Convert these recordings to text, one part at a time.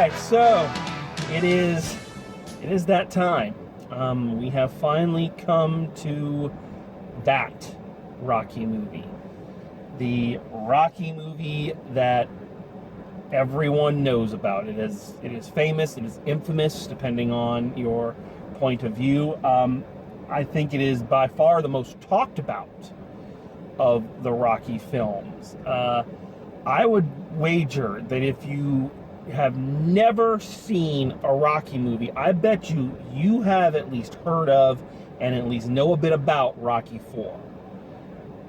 right, so it is that time. We have finally come to that Rocky movie. The Rocky movie that everyone knows about. It is famous, it is infamous, depending on your point of view. I think it is by far the most talked about of the Rocky films. I would wager that if you have never seen a Rocky movie, I bet you have at least heard of and at least know a bit about Rocky 4.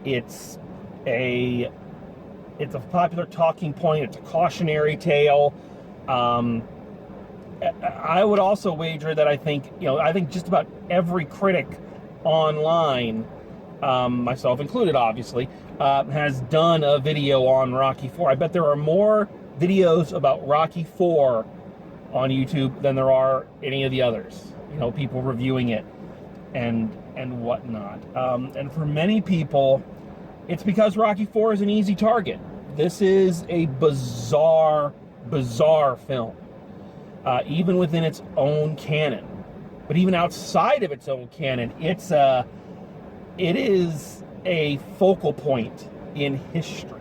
It's a popular talking point. It's a cautionary tale. I would also wager that I think just about every critic online, myself included, obviously, has done a video on Rocky 4. I bet there are more videos about Rocky 4 on YouTube than there are any of the others. People reviewing it and whatnot. And for many people, it's because Rocky 4 is an easy target. This is a bizarre film, even within its own canon. But even outside of its own canon, it is a focal point in history.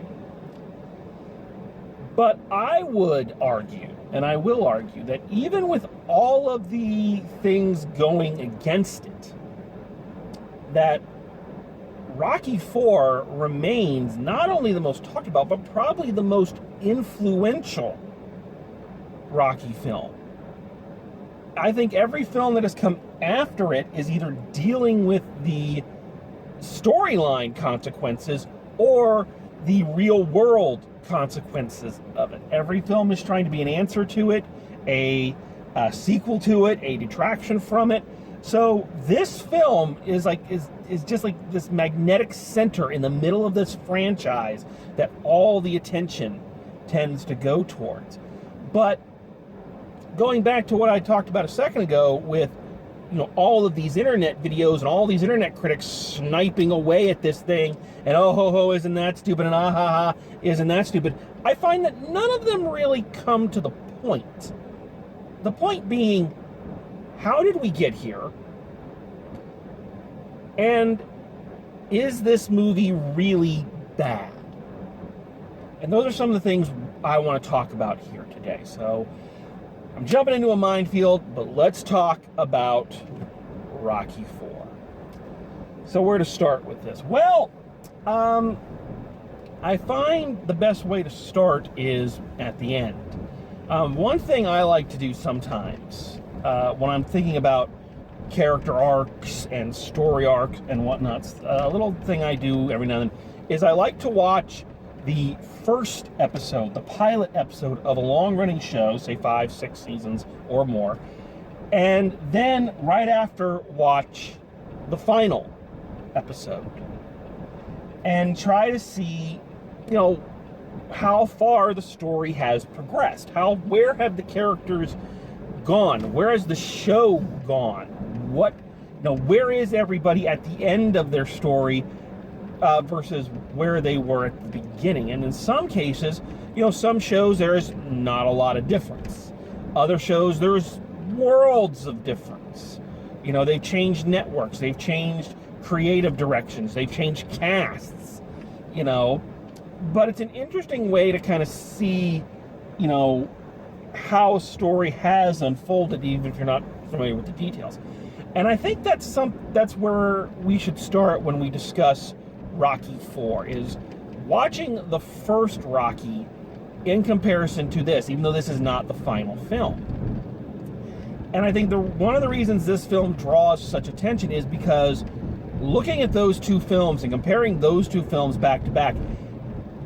But I would argue, and I will argue, that even with all of the things going against it, that Rocky 4 remains not only the most talked about, but probably the most influential Rocky film. I think every film that has come after it is either dealing with the storyline consequences or the real world consequences of it. Every film is trying to be an answer to it, a sequel to it, a detraction from it. So this film is just like this magnetic center in the middle of this franchise that all the attention tends to go towards. But going back to what I talked about a second ago with all of these internet videos and all these internet critics sniping away at this thing and oh ho ho, isn't that stupid, and ah ha ha, isn't that stupid, I find that none of them really come to the point. The point being, how did we get here? And is this movie really bad? And those are some of the things I want to talk about here today. So I'm jumping into a minefield, but let's talk about Rocky 4. So where to start with this? Well, I find the best way to start is at the end. One thing I like to do sometimes when I'm thinking about character arcs and story arcs and whatnot, a little thing I do every now and then is I like to watch the first episode, the pilot episode of a long-running show, say 5-6 seasons or more, and then right after watch the final episode and try to see, how far the story has progressed. Where have the characters gone? Where has the show gone? Where is everybody at the end of their story versus where they were at the beginning? And in some cases, some shows there is not a lot of difference. Other shows there's worlds of difference. They've changed networks, they've changed creative directions, they've changed casts, but it's an interesting way to kind of see, how a story has unfolded, even if you're not familiar with the details. And I think that's where we should start when we discuss Rocky 4, is watching the first Rocky in comparison to this, even though this is not the final film. And I think one of the reasons this film draws such attention is because looking at those two films and comparing those two films back to back,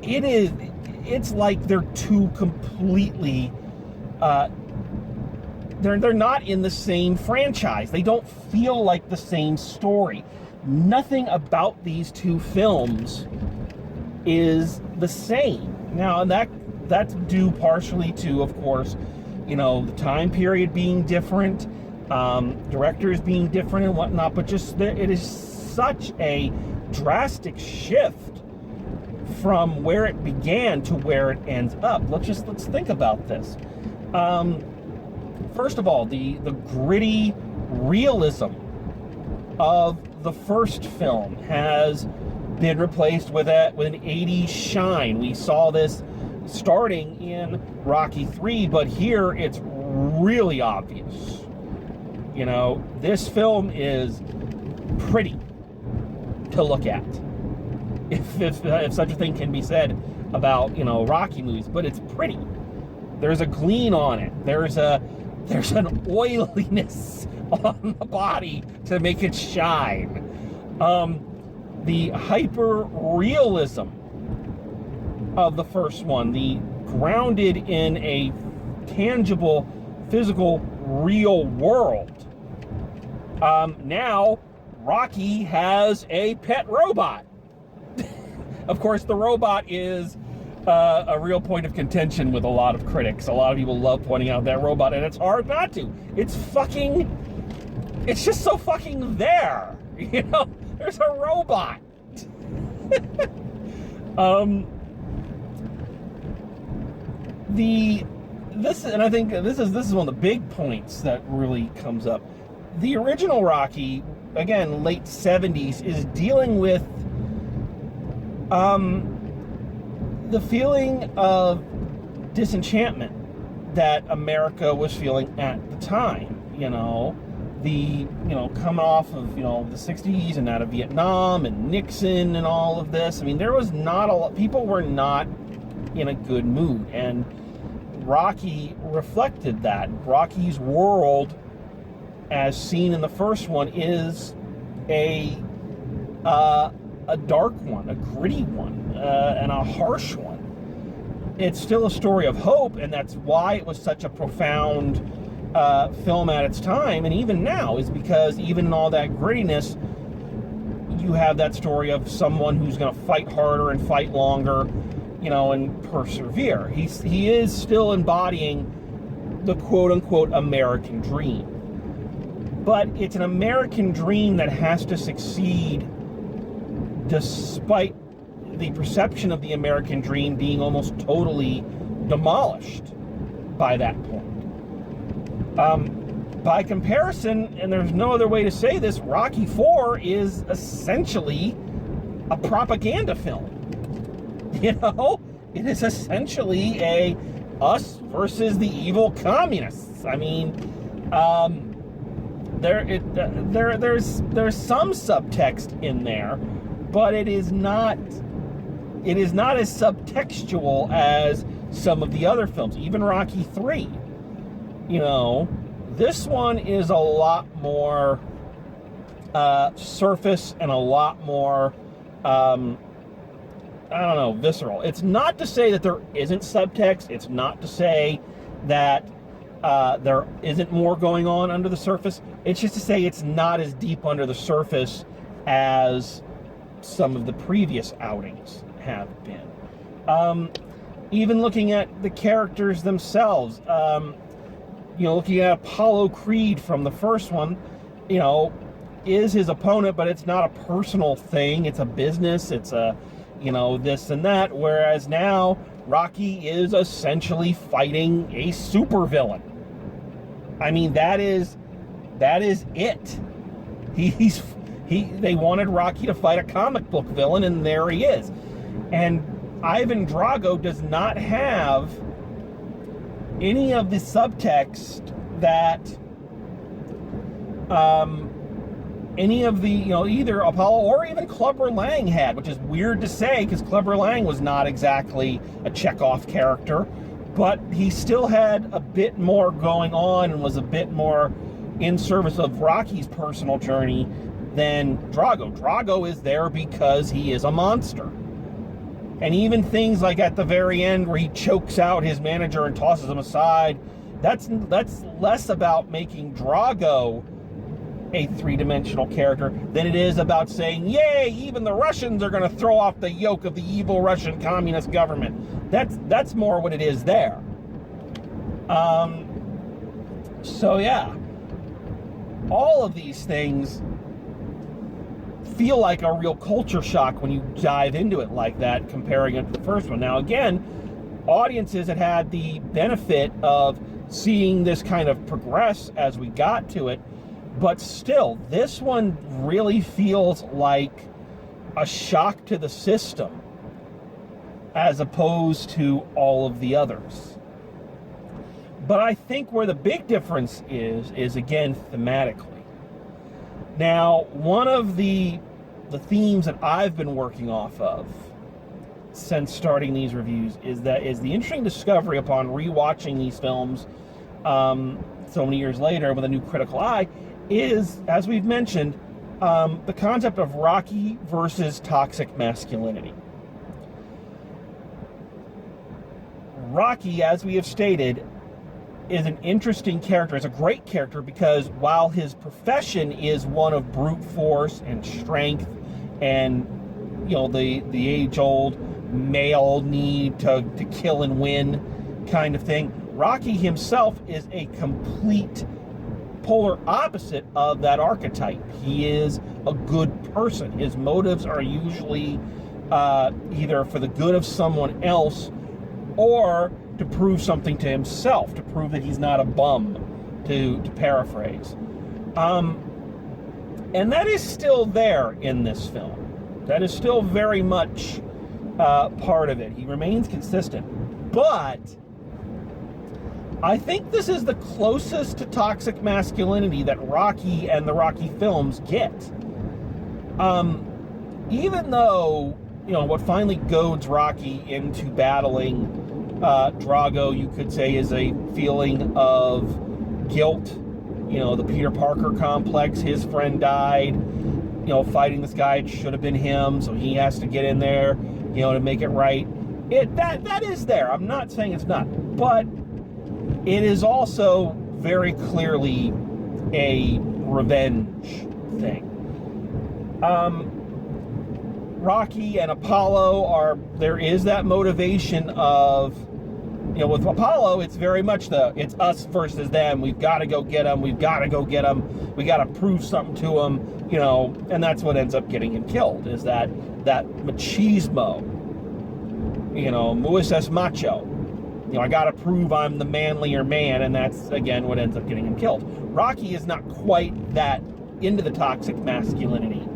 it's like they're two completely they're not in the same franchise. They don't feel like the same story. Nothing about these two films is the same. Now, that's due partially to, of course, the time period being different, directors being different and whatnot, but it is such a drastic shift from where it began to where it ends up. Let's think about this. First of all, the gritty realism of the first film has been replaced with an 80s shine. We saw this starting in Rocky 3, but here it's really obvious. You know, this film is pretty to look at, if such a thing can be said about, you know, Rocky movies, but it's pretty. There's a gleam on it. There's an oiliness on the body to make it shine. The hyper realism of the first one, the grounded in a tangible, physical, real world. Now Rocky has a pet robot. Of course, the robot is a real point of contention with a lot of critics. A lot of people love pointing out that robot, and it's hard not to. It's just so fucking there. You know, there's a robot. I think this is one of the big points that really comes up. The original Rocky, again, late 70s, is dealing with the feeling of disenchantment that America was feeling at the time. You know, coming off of, you know, the 60s and out of Vietnam and Nixon and all of this. I mean, there was not a lot, people were not in a good mood, and Rocky reflected that. Rocky's world, as seen in the first one, is a dark one, a gritty one, and a harsh one. It's still a story of hope, and that's why it was such a profound film at its time, and even now, is because even in all that grittiness, you have that story of someone who's going to fight harder and fight longer, you know, and persevere. He is still embodying the quote-unquote American dream. But it's an American dream that has to succeed despite the perception of the American dream being almost totally demolished by that point. By comparison, and there's no other way to say this, Rocky IV is essentially a propaganda film. You know, it is essentially a us versus the evil communists. I mean, there's some subtext in there, but it is not as subtextual as some of the other films, even Rocky III. You know, this one is a lot more surface and a lot more visceral. It's not to say that there isn't subtext. It's not to say that there isn't more going on under the surface. It's just to say it's not as deep under the surface as some of the previous outings have been. Even looking at the characters themselves, looking at Apollo Creed from the first one, is his opponent, but it's not a personal thing. It's a business. It's a, this and that. Whereas now, Rocky is essentially fighting a supervillain. I mean, that is it. They wanted Rocky to fight a comic book villain, and there he is. And Ivan Drago does not have any of the subtext that any of the, either Apollo or even Clubber Lang had, which is weird to say because Clubber Lang was not exactly a Chekhov character, but he still had a bit more going on and was a bit more in service of Rocky's personal journey than Drago. Drago is there because he is a monster. And even things like at the very end where he chokes out his manager and tosses him aside, that's less about making Drago a three-dimensional character than it is about saying, yay, even the Russians are going to throw off the yoke of the evil Russian communist government. That's more what it is there. So yeah, all of these things feel like a real culture shock when you dive into it like that, comparing it to the first one. Now again, audiences had the benefit of seeing this kind of progress as we got to it. But still, this one really feels like a shock to the system as opposed to all of the others. But I think where the big difference is again, thematically. Now, one of the themes that I've been working off of since starting these reviews is the interesting discovery upon rewatching these films so many years later with a new critical eye is, as we've mentioned, the concept of Rocky versus toxic masculinity. Rocky, as we have stated, is an interesting character. It's a great character because while his profession is one of brute force and strength and, you know, the age-old male need to kill and win kind of thing, Rocky himself is a complete polar opposite of that archetype. He is a good person. His motives are usually either for the good of someone else or to prove something to himself, to prove that he's not a bum, to paraphrase. And that is still there in this film. That is still very much part of it. He remains consistent. But I think this is the closest to toxic masculinity that Rocky and the Rocky films get. Even though, you know, what finally goads Rocky into battling Drago, you could say, is a feeling of guilt. You know, the Peter Parker complex, his friend died, you know, fighting this guy, it should have been him, so he has to get in there, you know, to make it right. That is there. I'm not saying it's not, but it is also very clearly a revenge thing. Rocky and Apollo there is that motivation of, you know, with Apollo, it's very much it's us versus them. We've got to go get them. We've got to go get them. We got to prove something to them, you know, and that's what ends up getting him killed, is that machismo, you know, Muis es macho. You know, I got to prove I'm the manlier man, and that's, again, what ends up getting him killed. Rocky is not quite that into the toxic masculinity,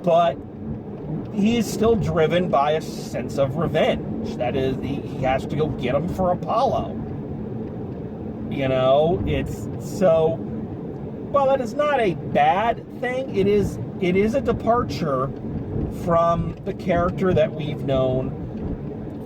but he is still driven by a sense of revenge. That is, he has to go get him for Apollo. You know, it's so, well, that is not a bad thing. It is a departure from the character that we've known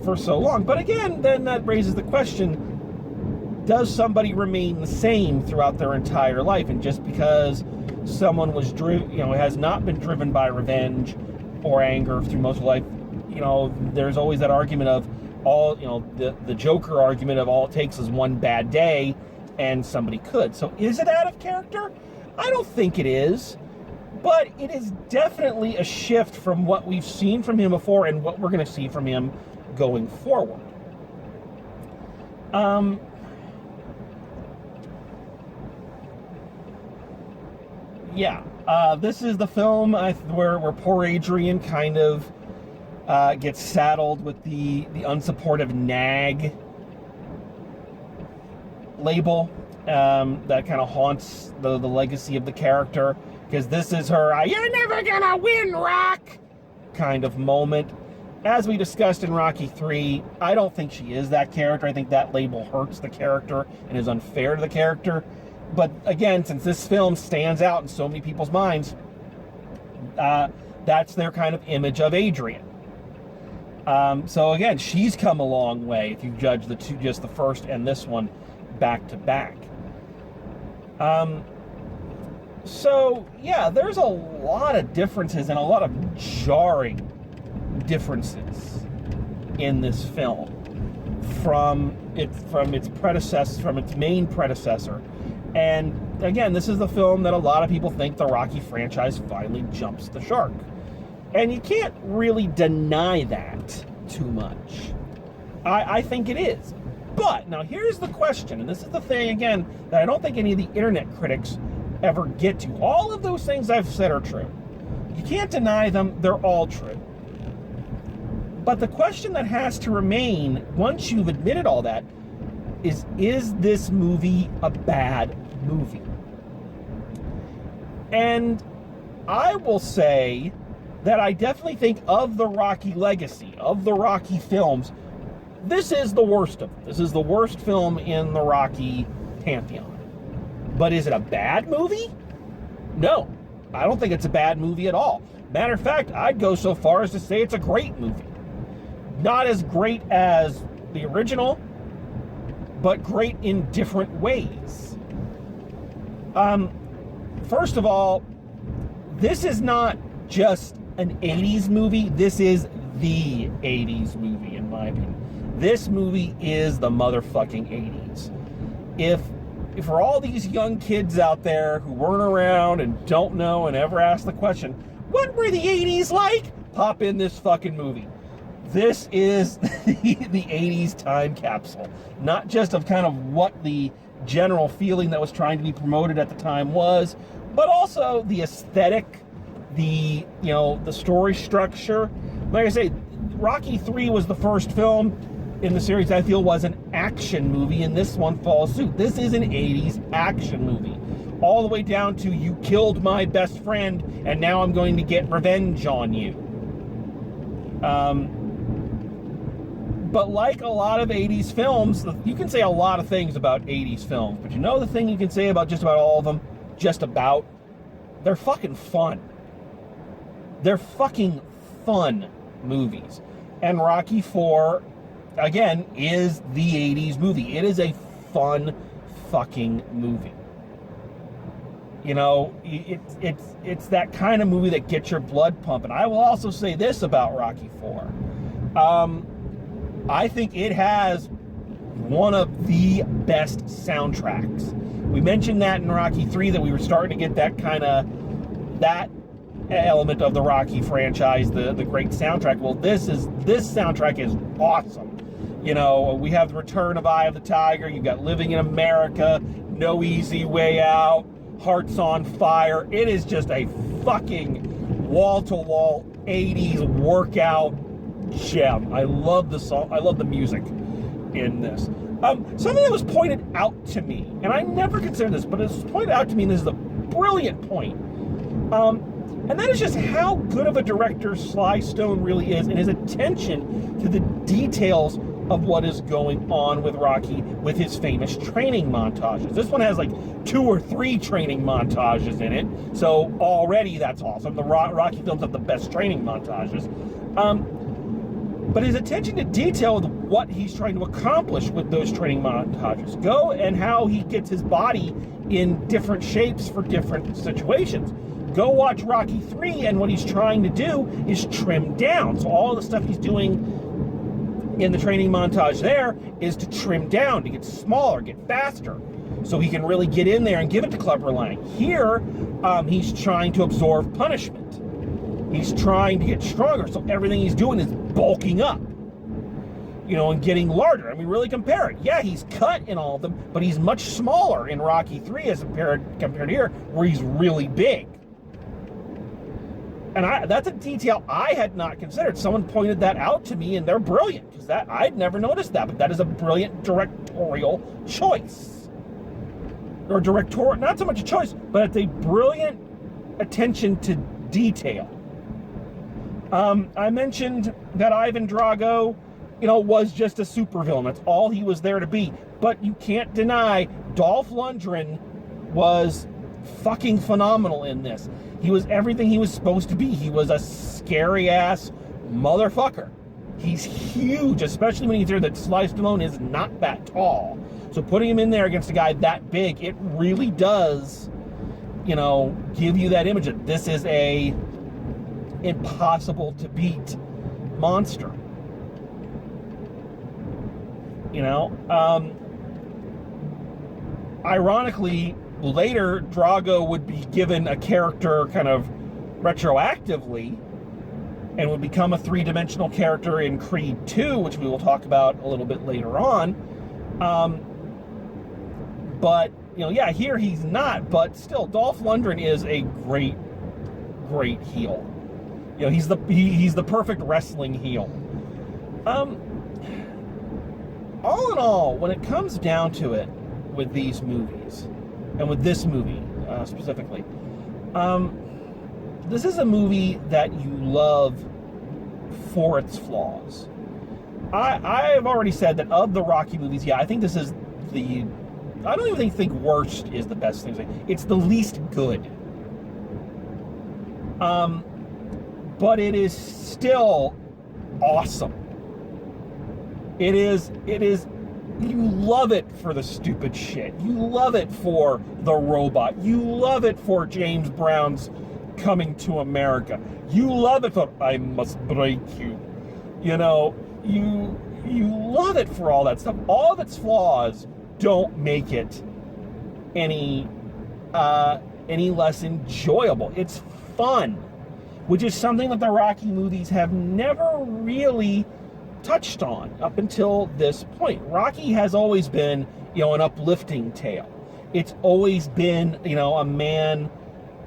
for so long. But again, then that raises the question, does somebody remain the same throughout their entire life? And just because someone was has not been driven by revenge or anger through most of life, you know, there's always that argument of the Joker argument of all it takes is one bad day and somebody could. So is it out of character? I don't think it is, but it is definitely a shift from what we've seen from him before and what we're going to see from him going forward. This is the film where poor Adrian kind of gets saddled with the unsupportive nag label that kind of haunts the legacy of the character, because this is her "you're never gonna win, Rock" kind of moment. As we discussed in Rocky 3, I don't think she is that character. I think that label hurts the character and is unfair to the character. But again, since this film stands out in so many people's minds, that's their kind of image of Adrian. So again, she's come a long way if you judge the two, just the first and this one back to back. So yeah, there's a lot of differences and a lot of jarring differences in this film from its main predecessor. And again, this is the film that a lot of people think the Rocky franchise finally jumps the shark. And you can't really deny that too much. I think it is. But now here's the question, and this is the thing, again, that I don't think any of the internet critics ever get to. All of those things I've said are true. You can't deny them. They're all true. But the question that has to remain, once you've admitted all that, is this movie a bad movie? And I will say that I definitely think of the Rocky legacy, of the Rocky films, this is the worst of them. This is the worst film in the Rocky pantheon. But is it a bad movie? No, I don't think it's a bad movie at all. Matter of fact, I'd go so far as to say it's a great movie. Not as great as the original, but great in different ways. First of all, this is not just an 80s movie. This is the 80s movie, in my opinion. This movie is the motherfucking 80s. If for all these young kids out there who weren't around and don't know and ever ask the question, what were the 80s like? Pop in this fucking movie. This is the 80s time capsule. Not just of kind of what the general feeling that was trying to be promoted at the time was, but also the aesthetic, the story structure. Like I say, Rocky 3 was the first film in the series I feel was an action movie, and this one follows suit. This is an 80s action movie. All the way down to, you killed my best friend, and now I'm going to get revenge on you. But like a lot of 80s films, you can say a lot of things about 80s films, but you know the thing you can say about just about all of them? They're fucking fun. They're fucking fun movies. And Rocky 4, again, is the 80s movie. It is a fun fucking movie. You know, it's that kind of movie that gets your blood pumping. I will also say this about Rocky 4. I think it has one of the best soundtracks. We mentioned that in Rocky 3, that we were starting to get that element of the Rocky franchise, the great soundtrack. Well, this soundtrack is awesome. You know, we have the return of Eye of the Tiger. You've got Living in America, No Easy Way Out, Hearts on Fire. It is just a fucking wall-to-wall 80s workout gem. I love the song. I love the music in this. Something that was pointed out to me, and I never considered this, but it was pointed out to me, and this is a brilliant point. And that is just how good of a director Sly Stone really is, and his attention to the details of what is going on with Rocky, with his famous training montages. This one has like 2 or 3 training montages in it, so already that's awesome. The Rocky films have the best training montages. But his attention to detail of what he's trying to accomplish with those training montages, and how he gets his body in different shapes for different situations. Go watch Rocky 3, and what he's trying to do is trim down. So all the stuff he's doing in the training montage there is to trim down, to get smaller, get faster, so he can really get in there and give it to Clubber Lang. Here, he's trying to absorb punishment. He's trying to get stronger, so everything he's doing is bulking up, and getting larger. I mean, really compare it. Yeah, he's cut in all of them, but he's much smaller in Rocky 3 as compared here, where he's really big. And that's a detail I had not considered. Someone pointed that out to me, and they're brilliant, because I'd never noticed that, but that is a brilliant directorial choice. Or not so much a choice, but it's a brilliant attention to detail. I mentioned that Ivan Drago, was just a supervillain. That's all he was there to be. But you can't deny Dolph Lundgren was fucking phenomenal in this. He was everything he was supposed to be. He was a scary-ass motherfucker. He's huge, especially when you hear that Sly Stallone is not that tall. So putting him in there against a guy that big, it really does, give you that image that this is a impossible to beat monster. Ironically, later Drago would be given a character kind of retroactively and would become a 3-dimensional character in Creed 2, which we will talk about a little bit later on. But here he's not, but still Dolph Lundgren is a great heel. He's the perfect wrestling heel. all in all, when it comes down to it with these movies, and with this movie specifically, this is a movie that you love for its flaws. I have already said that of the Rocky movies, yeah, I think this is the... I don't even think worst is the best thing to say. It's the least good. But it is still awesome. It is, you love it for the stupid shit. You love it for the robot. You love it for James Brown's coming to America. You love it for, I must break you. You know, you love it for all that stuff. All of its flaws don't make it any less enjoyable. It's fun, which is something that the Rocky movies have never really touched on up until this point. Rocky has always been, you know, an uplifting tale. It's always been, you know, a man,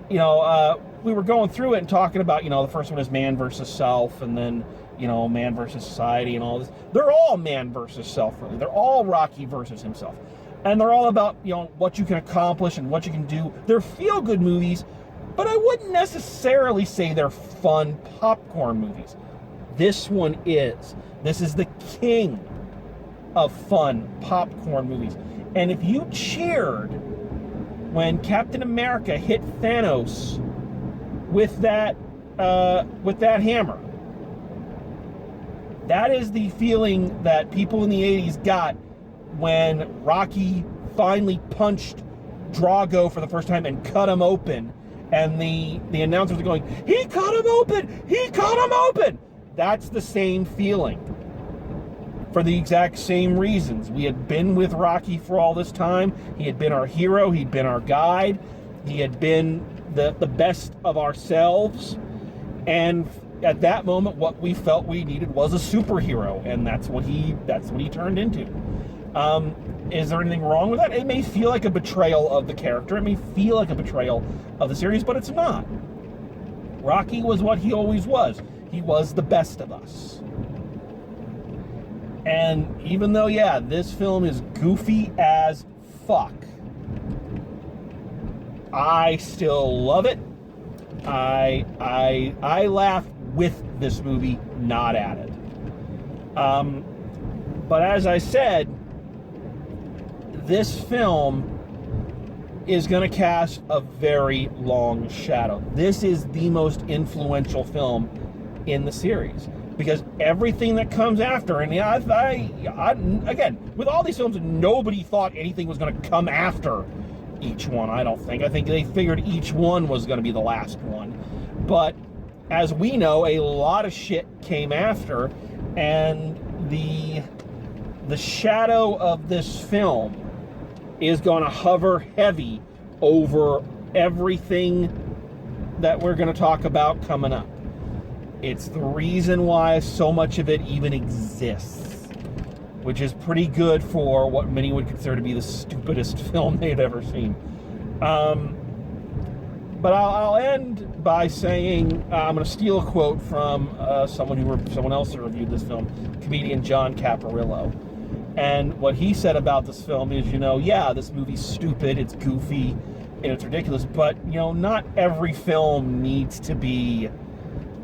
you know, we were going through it and talking about, you know, the first one is man versus self, and then, you know, man versus society and all this. They're all man versus self, really. They're all Rocky versus himself. And they're all about, you know, what you can accomplish and what you can do. They're feel-good movies, but I wouldn't necessarily say they're fun popcorn movies. This one is. This is the king of fun popcorn movies. And if you cheered when Captain America hit Thanos with that hammer, that is the feeling that people in the 80s got when Rocky finally punched Drago for the first time and cut him open. And the announcers are going, "He cut him open! He cut him open!" That's the same feeling. For the exact same reasons. We had been with Rocky for all this time. He had been our hero. He'd been our guide. He had been the best of ourselves. And at that moment, what we felt we needed was a superhero. And that's what he turned into. Is there anything wrong with that? It may feel like a betrayal of the character. It may feel like a betrayal of the series, but it's not. Rocky was what he always was. He was the best of us. And even though, yeah, this film is goofy as fuck, I still love it. I laugh with this movie, not at it. But as I said, this film is going to cast a very long shadow. This is the most influential film in the series, because everything that comes after, and yeah, again, with all these films, nobody thought anything was going to come after each one, I don't think. I think they figured each one was going to be the last one. But as we know, a lot of shit came after, and the shadow of this film is going to hover heavy over everything that we're going to talk about coming up. It's the reason why so much of it even exists, which is pretty good for what many would consider to be the stupidest film they've ever seen. But I'll end by saying, I'm going to steal a quote from someone else who reviewed this film, comedian John Caparillo. And what he said about this film is, yeah, this movie's stupid, it's goofy, and it's ridiculous, but, not every film needs to be,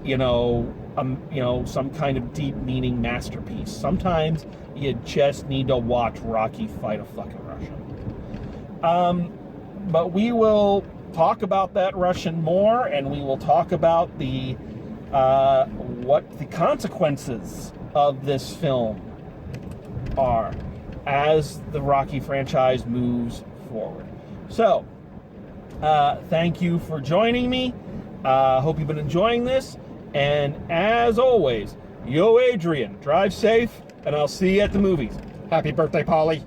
some kind of deep meaning masterpiece. Sometimes you just need to watch Rocky fight a fucking Russian. But we will talk about that Russian more, and we will talk about the what the consequences of this film are as the Rocky franchise moves forward. So, thank you for joining me. Hope you've been enjoying this. And as always, yo Adrian, drive safe, and I'll see you at the movies. Happy birthday, Polly.